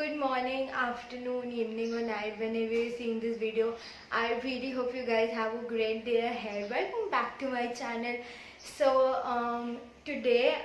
good morning, afternoon, evening or night whenever you're seeing this video. I really hope you guys have a great day ahead. Welcome back to my channel. So today,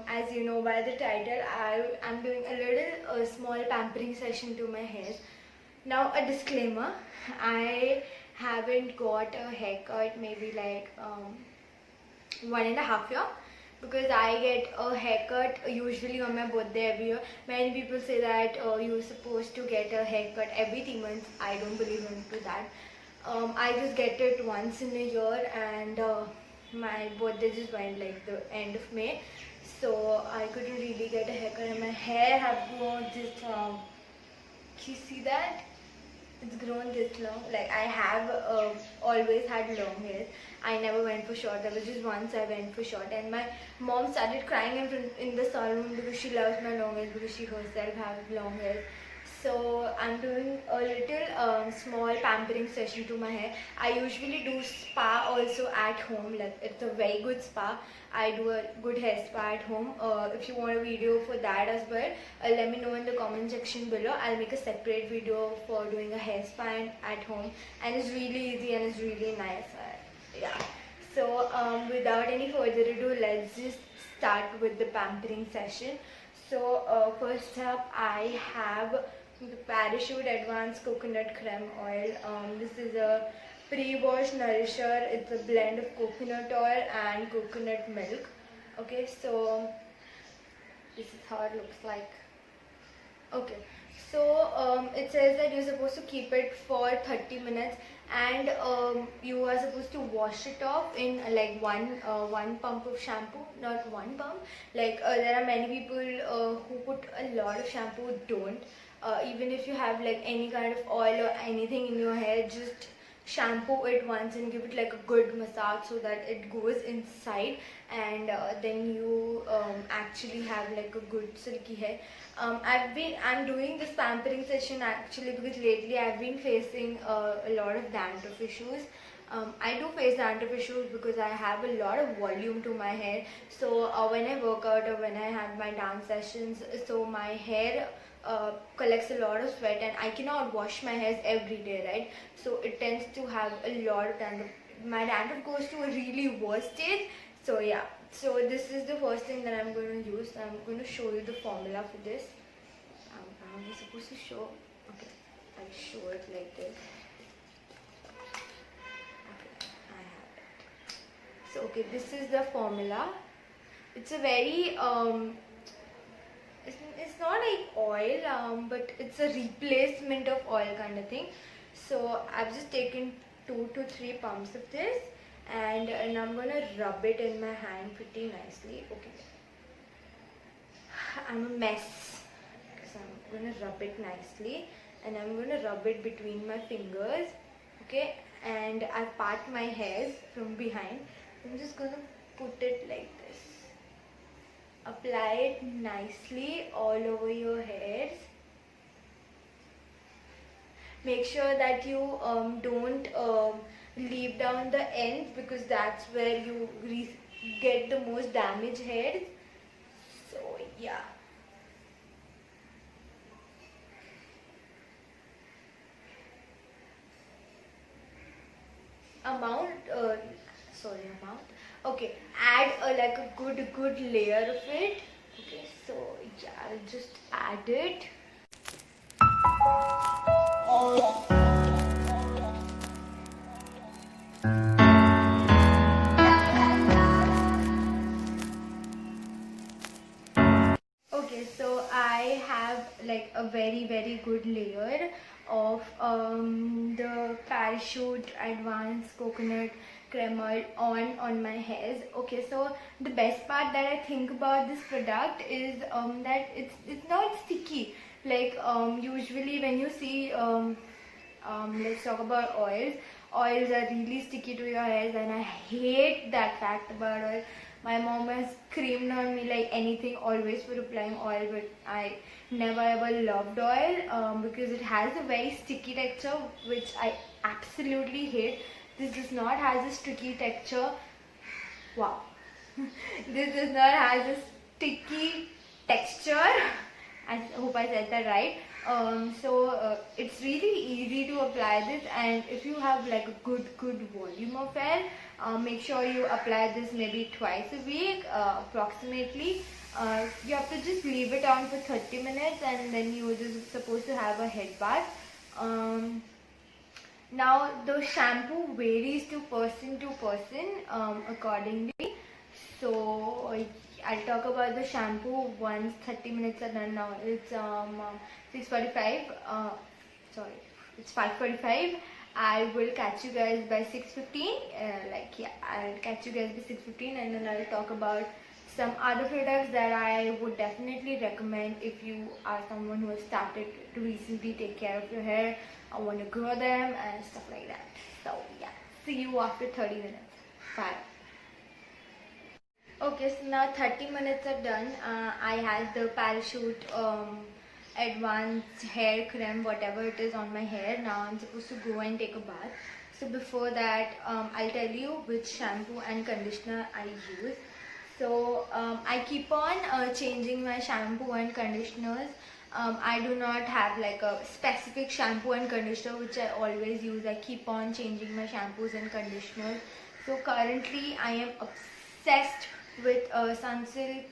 as you know by the title, I'm doing a little small pampering session to my hair. Now a disclaimer, I haven't got a haircut maybe like 1.5 years, because I get a haircut usually on my birthday every year. Many people say that you're supposed to get a haircut every 3 months. I don't believe into that. I just get it once in a year, and my birthday just went like the end of May, so I couldn't really get a haircut, and my hair have grown just you see that? It's grown this long. Like I have always had long hair. I never went for short. There was just once I went for short, and my mom started crying in the salon because she loves my long hair, because she herself has long hair. So I'm doing a little small pampering session to my hair. I usually do spa also at home. Like it's a very good spa. I do a good hair spa at home. If you want a video for that as well, let me know in the comment section below. I'll make a separate video for doing a hair spa at home, and it's really easy and it's really nice. Yeah. So without any further ado, let's just start with the pampering session. So first up, I have the Parachute Advanced Coconut Creme Oil. This is a pre-wash nourisher. It's a blend of coconut oil and coconut milk. Okay, so this is how it looks like. Okay, so it says that you're supposed to keep it for 30 minutes, and you are supposed to wash it off in like one pump of shampoo. Not one pump, like there are many people who put a lot of shampoo. Don't. Even if you have like any kind of oil or anything in your hair, just shampoo it once and give it like a good massage so that it goes inside, and then you actually have like a good silky hair. I'm doing this pampering session actually because lately I've been facing a lot of dandruff issues. I do face dandruff issues because I have a lot of volume to my hair. So when I work out or when I have my dance sessions, so my hair collects a lot of sweat, and I cannot wash my hair every day, right? So it tends to have a lot of dandruff. My dandruff goes to a really worst stage. So yeah, so this is the first thing that I'm going to use. I'm going to show you the formula for this. I'm supposed to show. Okay, I'll show it like this. Okay, I have it. So okay, this is the formula. It's a very it's not like oil, but it's a replacement of oil kind of thing. So I've just taken 2 to 3 pumps of this, and I'm gonna rub it in my hand pretty nicely. Okay, I'm a mess, so I'm gonna rub it nicely, and I'm gonna rub it between my fingers. Okay, and I part my hairs from behind. I'm just gonna put it like this. Apply it nicely all over your hairs. Make sure that you don't leave down the ends, because that's where you get the most damaged hairs. So yeah. Okay, add like a good layer of it. Okay, so yeah, I'll just add it. Okay, so I have like a very good layer of the Parachute Advanced Coconut Creme Oil on my hairs. Okay, so the best part that I think about this product is that it's not sticky. Like usually when you see let's talk about oils. Oils are really sticky to your hairs, and I hate that fact about oil. My mom has screamed on me like anything always for applying oil, but I never ever loved oil because it has a very sticky texture, which I absolutely hate. This does not have a sticky texture. Wow. This does not have a sticky texture. I hope I said that right. It's really easy to apply this, and if you have like a good volume of hair, make sure you apply this maybe twice a week approximately. You have to just leave it on for 30 minutes and then you're just supposed to have a head bath. Now the shampoo varies to person accordingly. So I'll talk about the shampoo once 30 minutes are done. Now it's 6:45. Sorry, it's 5:45. I will catch you guys by 6:15. I'll catch you guys by 6:15, and then I'll talk about some other products that I would definitely recommend if you are someone who has started to recently take care of your hair or want to grow them and stuff like that. So yeah, see you after 30 minutes. Bye. Okay, so now 30 minutes are done. I had the Parachute advanced hair cream, whatever it is, on my hair. Now I'm supposed to go and take a bath. So before that, I'll tell you which shampoo and conditioner I use. So I keep on changing my shampoo and conditioners. I do not have like a specific shampoo and conditioner which I always use. I keep on changing my shampoos and conditioners. So currently I am obsessed with Sunsilk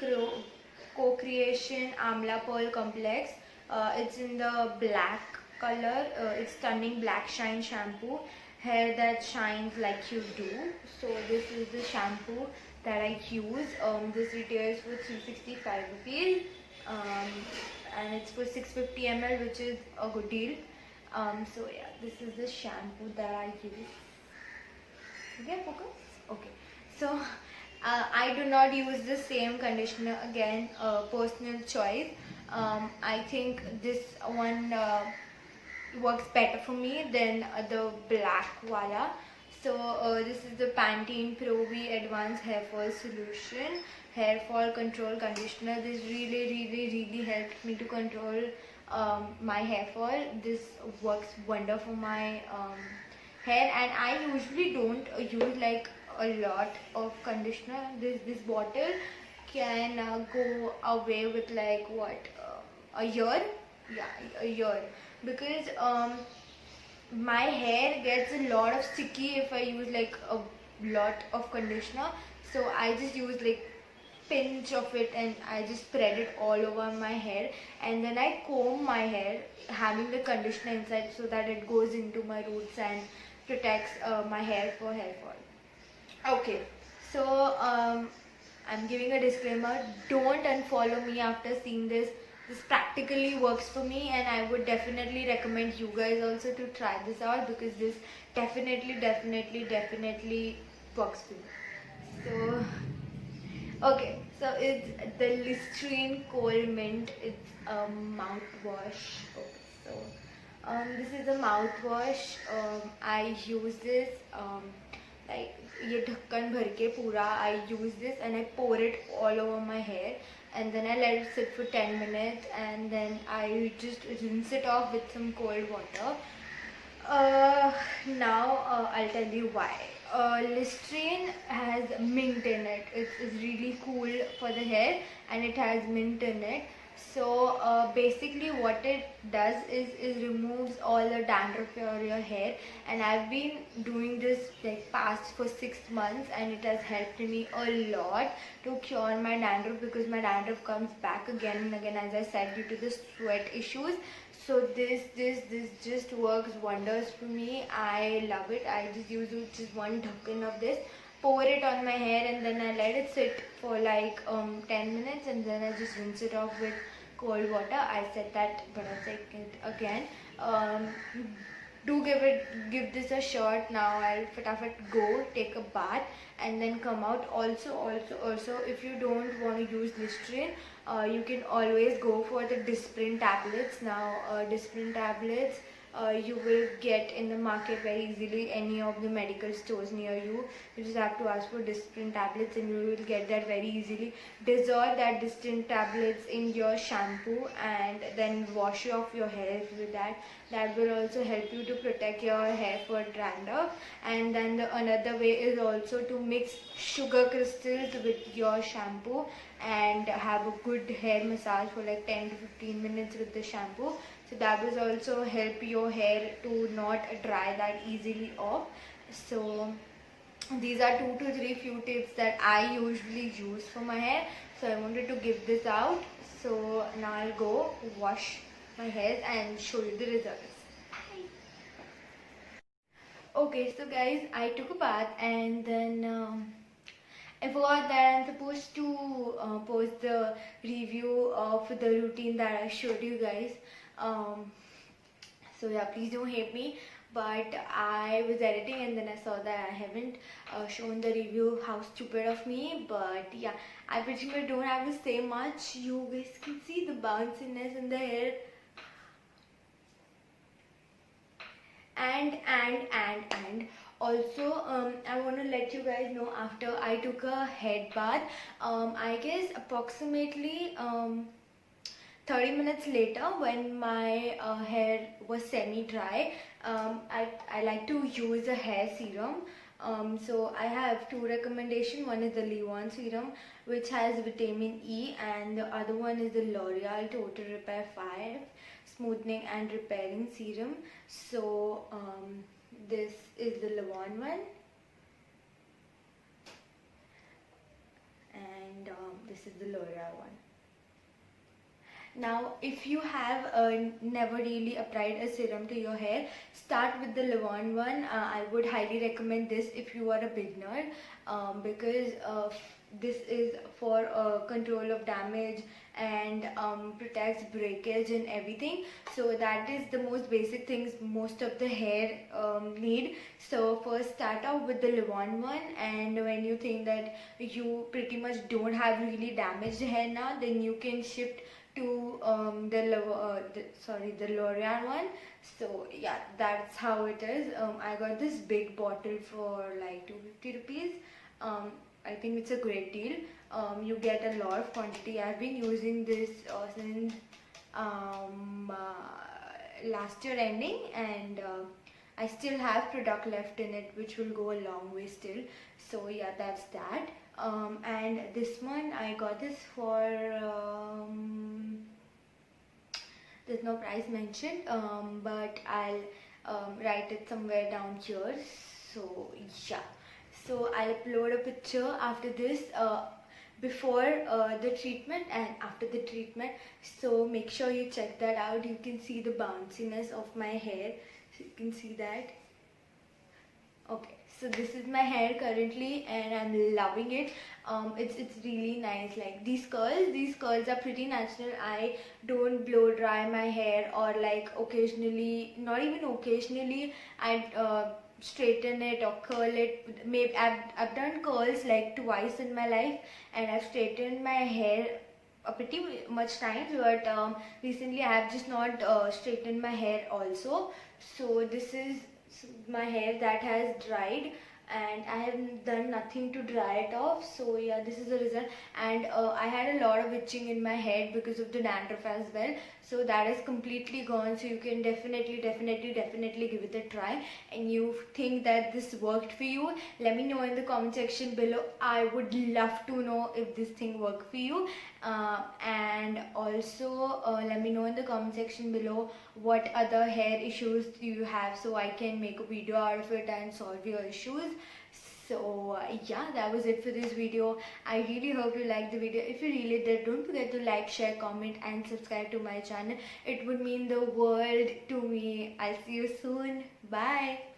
Co-Creation Amla Pearl Complex. It's in the black color. It's Stunning Black Shine Shampoo. Hair that shines like you do. So this is the shampoo that I use. This retails for 365 rupees, and it's for 650 ml, which is a good deal. So yeah, this is the shampoo that I use. Okay, focus. Okay, so I do not use the same conditioner again. Personal choice. I think this one works better for me than the black wala. So this is the Pantene Pro V Advanced Hair Fall Solution Hair Fall Control Conditioner. This really helped me to control my hair fall. This works wonder for my hair, and I usually don't use like a lot of conditioner. This bottle can go away with like what, a year? Yeah, a year, because my hair gets a lot of sticky if I use like a lot of conditioner. So I just use like pinch of it and I just spread it all over my hair, and then I comb my hair having the conditioner inside so that it goes into my roots and protects my hair for hair fall. Okay, so I'm giving a disclaimer. Don't unfollow me after seeing this. This practically works for me, and I would definitely recommend you guys also to try this out, because this definitely works for me. So okay, so it's the Listerine Cold Mint. It's a mouthwash. Okay, so this is a mouthwash. I use this like ये ढक्कन भर के पूरा I use this and I pour it all over my hair, and then I let it sit for 10 minutes, and then I just rinse it off with some cold water. Now I'll tell you why. Listerine has mint in it. It's really cool for the hair, and it has mint in it. So basically what it does is removes all the dandruff for your hair, and I've been doing this like past for 6 months, and it has helped me a lot to cure my dandruff, because my dandruff comes back again and again, as I said, due to the sweat issues. So this just works wonders for me. I love it. I just use just one dhakkan of this, pour it on my hair, and then I let it sit for like 10 minutes, and then I just rinse it off with cold water. I said that, but I'll say it again. Do give this a shot. Now I'll fatafat go take a bath and then come out. Also, if you don't want to use Listerine, you can always go for the Disprin tablets. Now Disprin tablets you will get in the market very easily, any of the medical stores near you. You just have to ask for Disprin tablets and you will get that very easily. Dissolve that Disprin tablets in your shampoo and then wash off your hair with that. That will also help you to protect your hair for dandruff. And then another way is also to mix sugar crystals with your shampoo and have a good hair massage for like 10 to 15 minutes. minutes with the shampoo. So that will also help your hair to not dry that easily off. So these are 2 to 3 few tips that I usually use for my hair. So I wanted to give this out. So now I'll go wash my hair and show you the results. Okay, so guys, I took a bath and then I forgot that I'm supposed to post the review of the routine that I showed you guys. So yeah, please don't hate me. But I was editing and then I saw that I haven't shown the review. How stupid of me. But yeah, I pretty much don't have to say much. You guys can see the bounciness in the hair. And also I want to let you guys know, after I took a head bath, I guess approximately 30 minutes later, when my hair was semi-dry, I like to use a hair serum. So I have 2 recommendations. One is the Leave-On serum, which has vitamin E, and the other one is the L'Oreal Total Repair 5 smoothing and repairing serum. So this is the Leave-On one, and this is the L'Oreal one. Now, if you have never really applied a serum to your hair, start with the Leave-On one. I would highly recommend this if you are a beginner, because this is for control of damage and protects breakage and everything. So that is the most basic things most of the hair need. So first start out with the Leave-On one, and when you think that you pretty much don't have really damaged hair now, then you can shift to the L'Oreal one. So yeah, that's how it is. I got this big bottle for like 250 rupees. I think it's a great deal. You get a lot of quantity. I've been using this since last year ending, and I still have product left in it, which will go a long way still. So yeah, that's that. And this one, I got this for there's no price mentioned, but I'll write it somewhere down here. So yeah, so I'll upload a picture after this, before the treatment and after the treatment. So make sure you check that out. You can see the bounciness of my hair, so you can see that. Okay, so this is my hair currently and I'm loving it. It's really nice. Like these curls are pretty natural. I don't blow dry my hair, or like occasionally, not even occasionally, I straighten it or curl it. Maybe I've done curls like twice in my life, and I've straightened my hair pretty much times, but recently I have just not straightened my hair also. So this is my hair that has dried, and I have done nothing to dry it off. So yeah, this is the result. And I had a lot of itching in my head because of the dandruff as well, so that is completely gone. So you can definitely give it a try. And you think that this worked for you, let me know in the comment section below. I would love to know if this thing worked for you. And also let me know in the comment section below what other hair issues do you have, so I can make a video out of it and solve your issues. So yeah, that was it for this video. I really hope you liked the video. If you really did, don't forget to like, share, comment and subscribe to my channel. It would mean the world to me. I'll see you soon. Bye.